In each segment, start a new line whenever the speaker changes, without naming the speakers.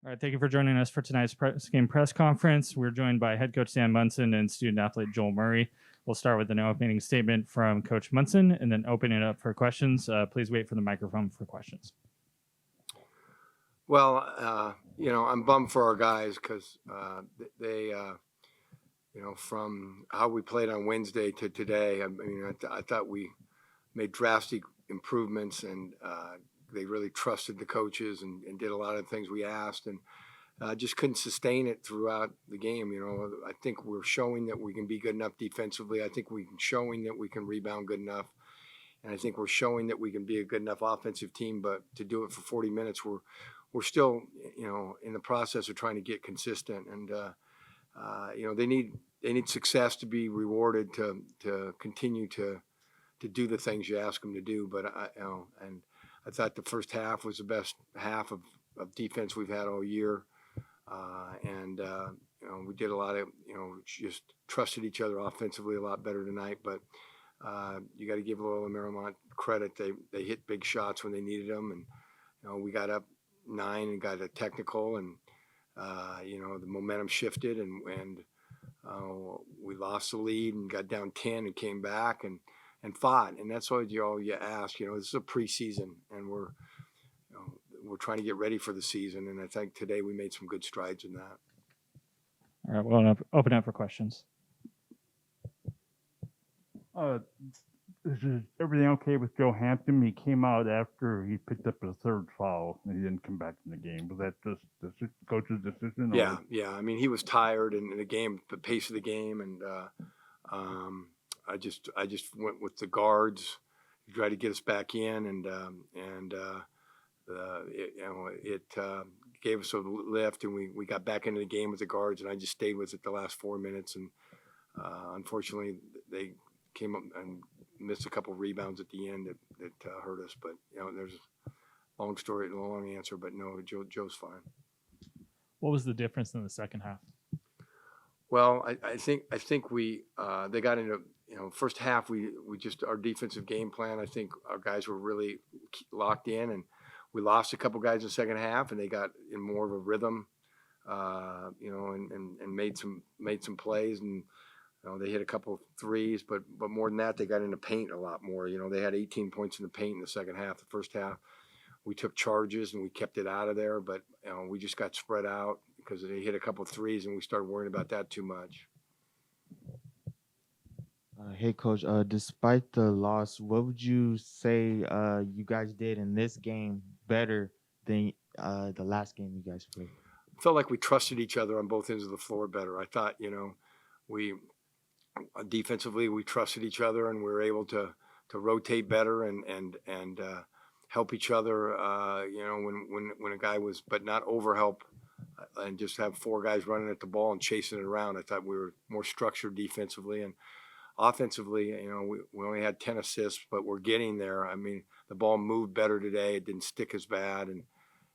All right, thank you for joining us for tonight's game press conference. We're joined by head coach Sam Munson and student athlete Joel Murray. We'll start with an opening statement from Coach Munson and then open it up for questions. Please wait for the microphone for questions.
Well, I'm bummed for our guys because they, from how we played on Wednesday to today, I thought we made drastic improvements, and they really trusted the coaches and did a lot of things we asked, and just couldn't sustain it throughout the game. I think we're showing that we can be good enough defensively. I think we're showing that we can rebound good enough. And I think we're showing that we can be a good enough offensive team, but to do it for 40 minutes, we're still, in the process of trying to get consistent. And, they need success to be rewarded to continue to do the things you ask them to do. But I thought the first half was the best half of defense we've had all year. We did a lot of, just trusted each other offensively a lot better tonight. But you got to give Loyola Marymount credit. They hit big shots when they needed them. And, we got up 9 and got a technical, and, the momentum shifted and we lost the lead and got down 10 and came back and fought. And that's all you ask. This is a preseason, and we're trying to get ready for the season. And I think today we made some good strides in that.
All right, we'll open up for questions.
Is everything okay with Joe Hampton? He came out after he picked up his third foul and he didn't come back in the game. Was that just the coach's decision?
Yeah. He was tired in the game, the pace of the game, and I just went with the guards to try to get us back in, and it gave us a lift, and we got back into the game with the guards, and I just stayed with it the last 4 minutes, and unfortunately they came up and missed a couple of rebounds at the end that hurt us. But there's a long answer, but no, Joe's fine.
What was the difference in the second half?
Well, I think we they got into first half we just our defensive game plan. I think our guys were really locked in, and we lost a couple guys in the second half, and they got in more of a rhythm, and made some plays, and they hit a couple of threes, but more than that, they got into paint a lot more. They had 18 points in the paint in the second half. The first half, we took charges and we kept it out of there, but we just got spread out because they hit a couple of threes, and we started worrying about that too much.
Hey, Coach, despite the loss, what would you say you guys did in this game better than the last game you guys played?
I felt like we trusted each other on both ends of the floor better. I thought, defensively we trusted each other, and we were able to rotate better and help each other, when a guy was, but not overhelp and just have 4 guys running at the ball and chasing it around. I thought we were more structured defensively, and offensively, we only had 10 assists, but we're getting there. I mean, the ball moved better today. It didn't stick as bad,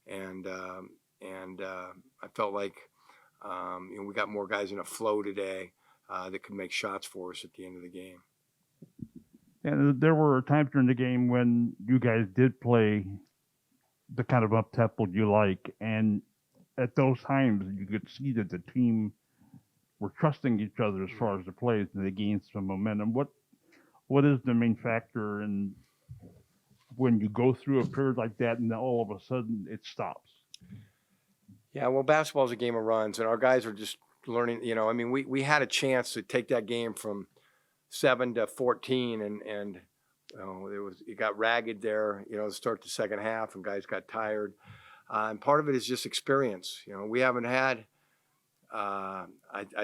and I felt like we got more guys in a flow today that could make shots for us at the end of the game.
And there were times during the game when you guys did play the kind of up-tempo you like, and at those times you could see that the team were trusting each other as far as the plays, and they gained some momentum. What is the main factor in when you go through a period like that and then all of a sudden it stops?
Yeah, well, basketball is a game of runs, and our guys are just learning. We had a chance to take that game from 7 to 14, and it got ragged there. To start the second half, and guys got tired. And part of it is just experience. We haven't had. I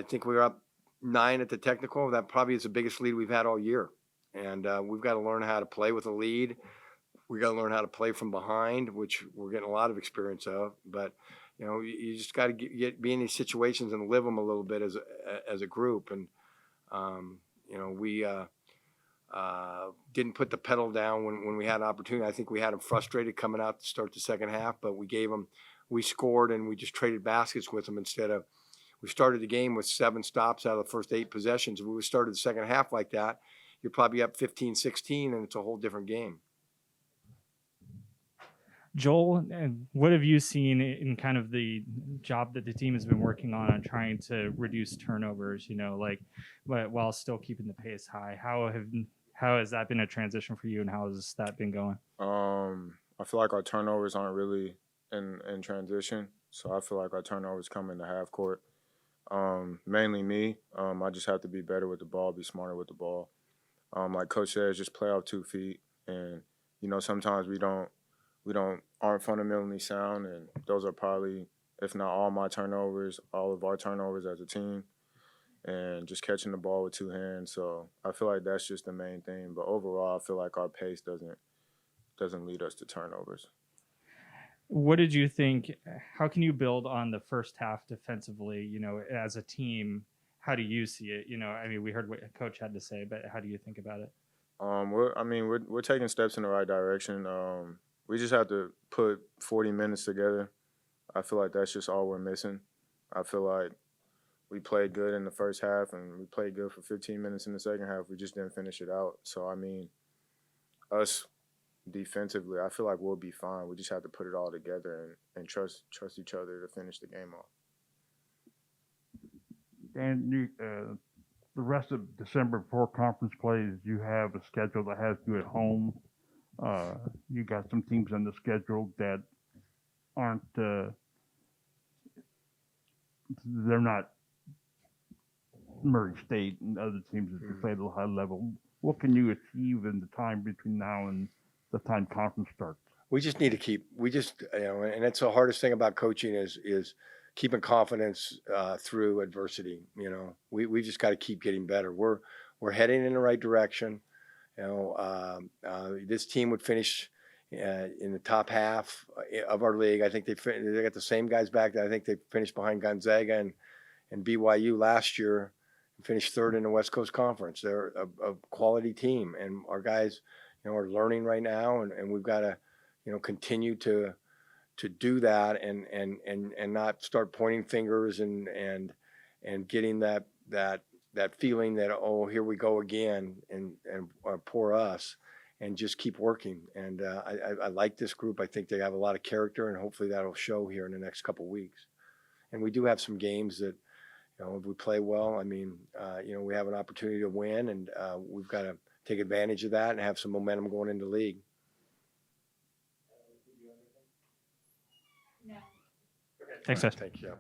think we were up 9 at the technical. That probably is the biggest lead we've had all year, and we've got to learn how to play with a lead. We got to learn how to play from behind, which we're getting a lot of experience of. But you just got to be in these situations and live them a little bit as a group. And we didn't put the pedal down when we had an opportunity. I think we had them frustrated coming out to start the second half, but we scored, and we just traded baskets with them instead of. We started the game with 7 stops out of the first 8 possessions. If we started the second half like that, you're probably up 15-16, and it's a whole different game.
Joel, and what have you seen in kind of the job that the team has been working on trying to reduce turnovers? You know, like, but while still keeping the pace high. How has that been a transition for you, and how has that been going?
I feel like our turnovers aren't really in transition, so I feel like our turnovers come in the half court. Mainly me. I just have to be better with the ball, be smarter with the ball. Like Coach says, just play off 2 feet, and sometimes we aren't fundamentally sound, and those are probably, if not all my turnovers, all of our turnovers as a team, and just catching the ball with 2 hands. So I feel like that's just the main thing. But overall, I feel like our pace doesn't lead us to turnovers.
What did you think? How can you build on the first half defensively? You know, as a team, how do you see it? You know, I mean, we heard what Coach had to say, but how do you think about it?
We're taking steps in the right direction. We just have to put 40 minutes together. I feel like that's just all we're missing. I feel like we played good in the first half, and we played good for 15 minutes in the second half. We just didn't finish it out. So, I mean, us defensively, I feel like we'll be fine. We just have to put it all together and trust each other to finish the game off.
And the rest of December before conference plays, you have a schedule that has you at home. You got some teams on the schedule that aren't, they're not Murray State and other teams that play at a high level. What can you achieve in the time between now and the time conference starts?
We just need to keep. And that's the hardest thing about coaching is keeping confidence through adversity. You know, we just got to keep getting better. We're heading in the right direction. You know, this team would finish in the top half of our league. I think they got the same guys back that I think they finished behind Gonzaga and BYU last year and finished third in the West Coast Conference. They're a quality team, and our guys, you know, are learning right now, and we've got to, you know, continue to do that and not start pointing fingers and getting that feeling that, oh, here we go again, and poor us, and just keep working. And I like this group. I think they have a lot of character, and hopefully that'll show here in the next couple of weeks. And we do have some games that, you know, if we play well, I mean, you know, we have an opportunity to win, and we've got to take advantage of that and have some momentum going into the league.
Thanks, guys.
Thank you.